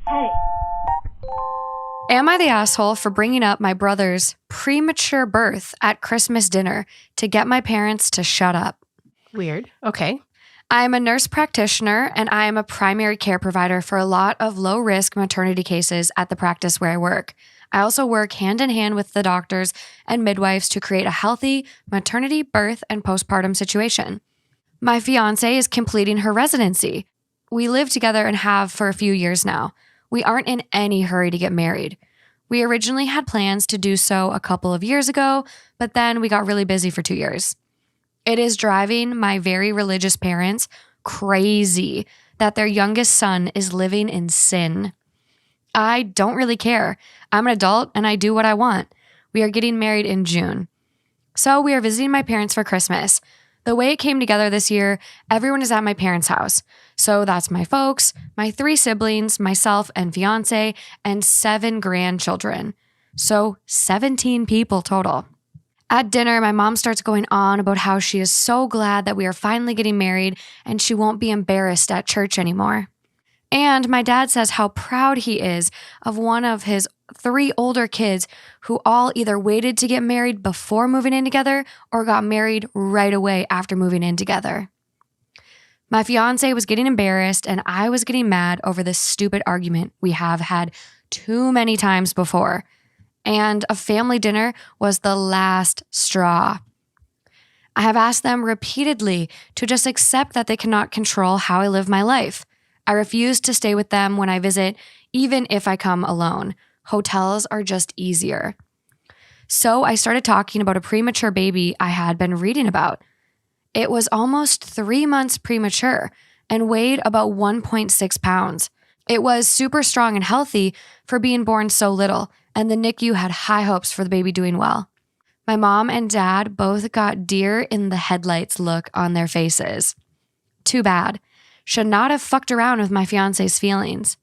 Hey. Am I the asshole for bringing up my brother's premature birth at Christmas dinner to get my parents to shut up? Weird. Okay. I am a nurse practitioner and I am a primary care provider for a lot of low-risk maternity cases at the practice where I work. I also work hand in hand with the doctors and midwives to create a healthy maternity, birth, and postpartum situation. My fiance is completing her residency. We live together and have for a few years now. We aren't in any hurry to get married. We originally had plans to do so a couple of years ago, but then we got really busy for 2 years. It is driving my very religious parents crazy that their youngest son is living in sin. I don't really care. I'm an adult and I do what I want. We are getting married in June. So we are visiting my parents for Christmas. The way it came together this year, everyone is at my parents' house. So that's my folks, my 3 siblings, myself and fiance, and 7 grandchildren. So 17 people total. At dinner, my mom starts going on about how she is so glad that we are finally getting married and she won't be embarrassed at church anymore. And my dad says how proud he is of one of his 3 older kids who all either waited to get married before moving in together or got married right away after moving in together. My fiance was getting embarrassed and I was getting mad over this stupid argument we have had too many times before. And a family dinner was the last straw. I have asked them repeatedly to just accept that they cannot control how I live my life. I refuse to stay with them when I visit, even if I come alone. Hotels are just easier. So I started talking about a premature baby I had been reading about. It was almost 3 months premature and weighed about 1.6 pounds. It was super strong and healthy for being born so little, and the NICU had high hopes for the baby doing well. My mom and dad both got deer in the headlights look on their faces. Too bad. Should not have fucked around with my fiance's feelings.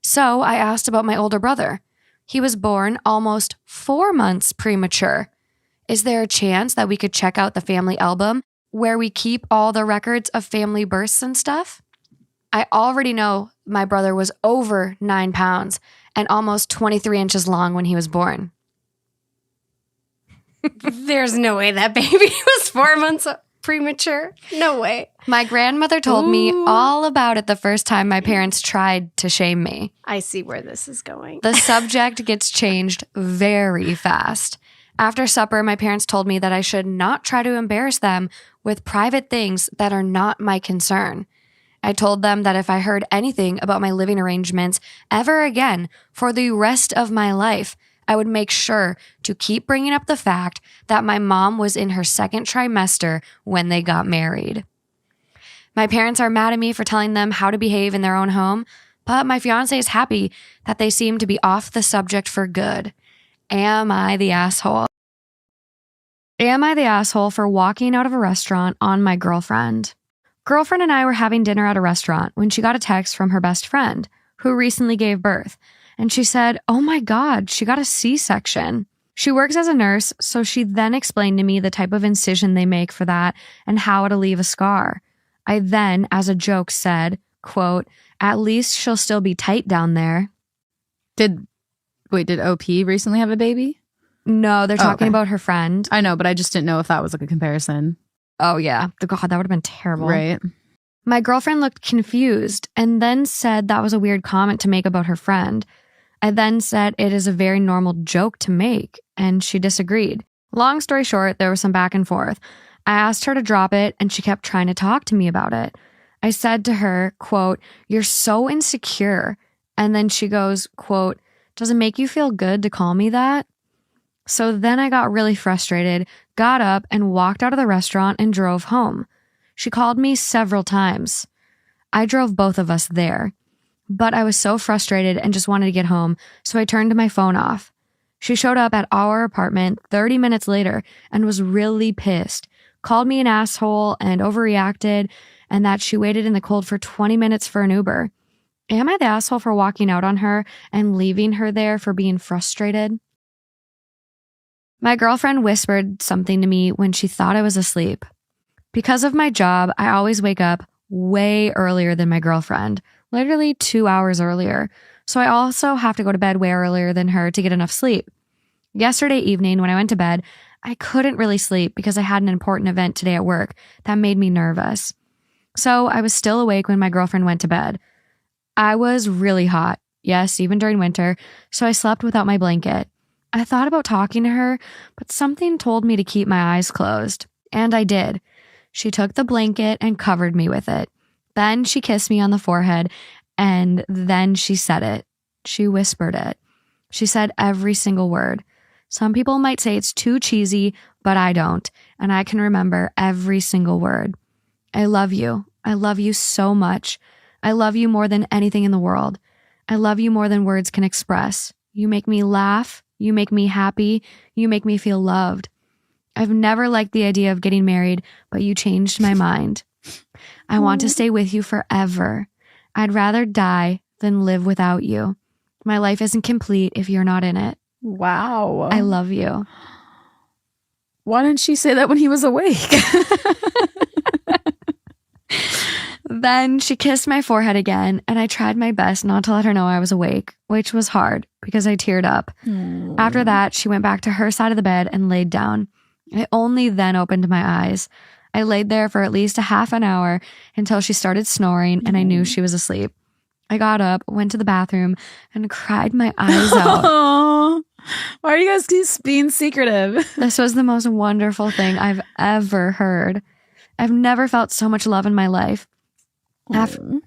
So I asked about my older brother. He was born almost 4 months premature. Is there a chance that we could check out the family album where we keep all the records of family births and stuff? I already know my brother was over 9 pounds and almost 23 inches long when he was born. There's no way that baby was 4 months premature. No way. My grandmother told me all about it the first time my parents tried to shame me. I see where this is going. The subject gets changed very fast. After supper, my parents told me that I should not try to embarrass them with private things that are not my concern. I told them that if I heard anything about my living arrangements ever again for the rest of my life, I would make sure to keep bringing up the fact that my mom was in her 2nd trimester when they got married. My parents are mad at me for telling them how to behave in their own home, but my fiance is happy that they seem to be off the subject for good. Am I the asshole? Am I the asshole for walking out of a restaurant on my girlfriend? Girlfriend and I were having dinner at a restaurant when she got a text from her best friend, who recently gave birth. And she said, "Oh my God, she got a C-section." She works as a nurse, so she then explained to me the type of incision they make for that and how it'll leave a scar. I then, as a joke, said, quote, "At least she'll still be tight down there." Did OP recently have a baby? No, they're talking about her friend. I know, but I just didn't know if that was like a comparison. Oh yeah. God, that would have been terrible. Right. My girlfriend looked confused and then said that was a weird comment to make about her friend. I then said it is a very normal joke to make, and she disagreed. Long story short, there was some back and forth. I asked her to drop it, and she kept trying to talk to me about it. I said to her, quote, "You're so insecure." And then she goes, quote, "Does it make you feel good to call me that?" So then I got really frustrated, got up, and walked out of the restaurant and drove home. She called me several times. I drove both of us there. But I was so frustrated and just wanted to get home, so I turned my phone off. She showed up at our apartment 30 minutes later and was really pissed, called me an asshole and overreacted, and that she waited in the cold for 20 minutes for an Uber. Am I the asshole for walking out on her and leaving her there for being frustrated? My girlfriend whispered something to me when she thought I was asleep. Because of my job, I always wake up way earlier than my girlfriend, literally 2 hours earlier. So I also have to go to bed way earlier than her to get enough sleep. Yesterday evening when I went to bed, I couldn't really sleep because I had an important event today at work that made me nervous. So I was still awake when my girlfriend went to bed. I was really hot, yes, even during winter, so I slept without my blanket. I thought about talking to her, but something told me to keep my eyes closed, and I did. She took the blanket and covered me with it. Then she kissed me on the forehead, and then she said it. She whispered it. She said every single word. Some people might say it's too cheesy, but I don't, and I can remember every single word. I love you. I love you so much. I love you more than anything in the world. I love you more than words can express. You make me laugh. You make me happy. You make me feel loved. I've never liked the idea of getting married, but you changed my mind. I want to stay with you forever. I'd rather die than live without you. My life isn't complete if you're not in it. Wow. I love you. Why didn't she say that when he was awake? Then she kissed my forehead again, and I tried my best not to let her know I was awake, which was hard because I teared up. After that, she went back to her side of the bed and laid down. I only then opened my eyes. I laid there for at least a half an hour until she started snoring and I knew she was asleep. I got up, went to the bathroom, and cried my eyes out. Aww. Why are you guys being secretive? This was the most wonderful thing I've ever heard. I've never felt so much love in my life.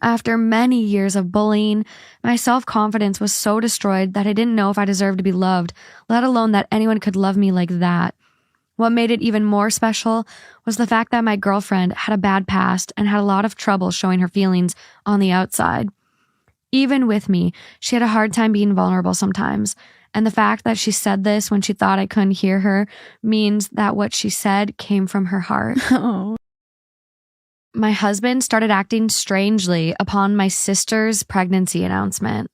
After many years of bullying, my self-confidence was so destroyed that I didn't know if I deserved to be loved, let alone that anyone could love me like that. What made it even more special was the fact that my girlfriend had a bad past and had a lot of trouble showing her feelings on the outside. Even with me, she had a hard time being vulnerable sometimes, and the fact that she said this when she thought I couldn't hear her means that what she said came from her heart. Oh. My husband started acting strangely upon my sister's pregnancy announcement.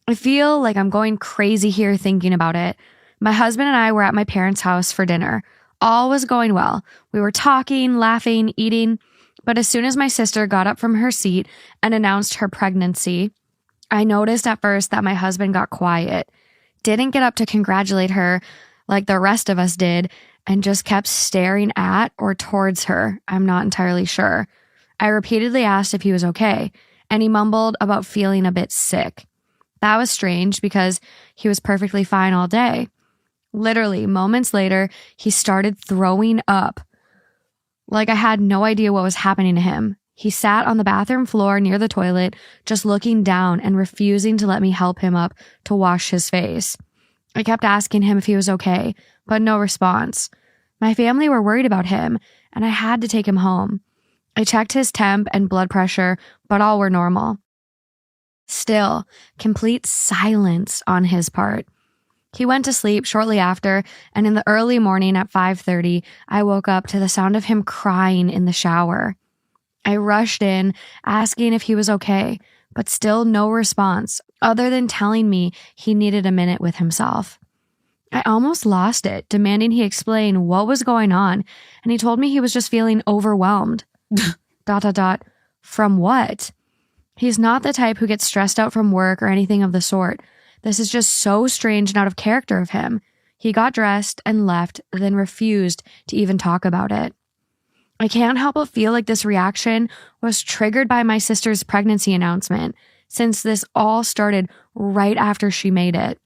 I feel like I'm going crazy here thinking about it. My husband and I were at my parents' house for dinner. All was going well. We were talking, laughing, eating. But as soon as my sister got up from her seat and announced her pregnancy, I noticed at first that my husband got quiet, didn't get up to congratulate her like the rest of us did, and just kept staring at or towards her. I'm not entirely sure. I repeatedly asked if he was okay, and he mumbled about feeling a bit sick. That was strange because he was perfectly fine all day. Literally, moments later, he started throwing up. Like I had no idea what was happening to him. He sat on the bathroom floor near the toilet, just looking down and refusing to let me help him up to wash his face. I kept asking him if he was okay, but no response. My family were worried about him, and I had to take him home. I checked his temp and blood pressure, but all were normal. Still, complete silence on his part. He went to sleep shortly after, and in the early morning at 5:30, I woke up to the sound of him crying in the shower. I rushed in, asking if he was okay, but still no response, other than telling me he needed a minute with himself. I almost lost it, demanding he explain what was going on, and he told me he was just feeling overwhelmed. ... From what? He's not the type who gets stressed out from work or anything of the sort. This is just so strange and out of character of him. He got dressed and left, then refused to even talk about it. I can't help but feel like this reaction was triggered by my sister's pregnancy announcement, since this all started right after she made it.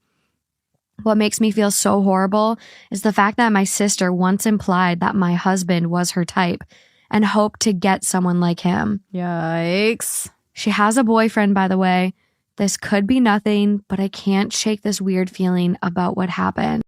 What makes me feel so horrible is the fact that my sister once implied that my husband was her type and hoped to get someone like him. Yikes. She has a boyfriend, by the way. This could be nothing, but I can't shake this weird feeling about what happened.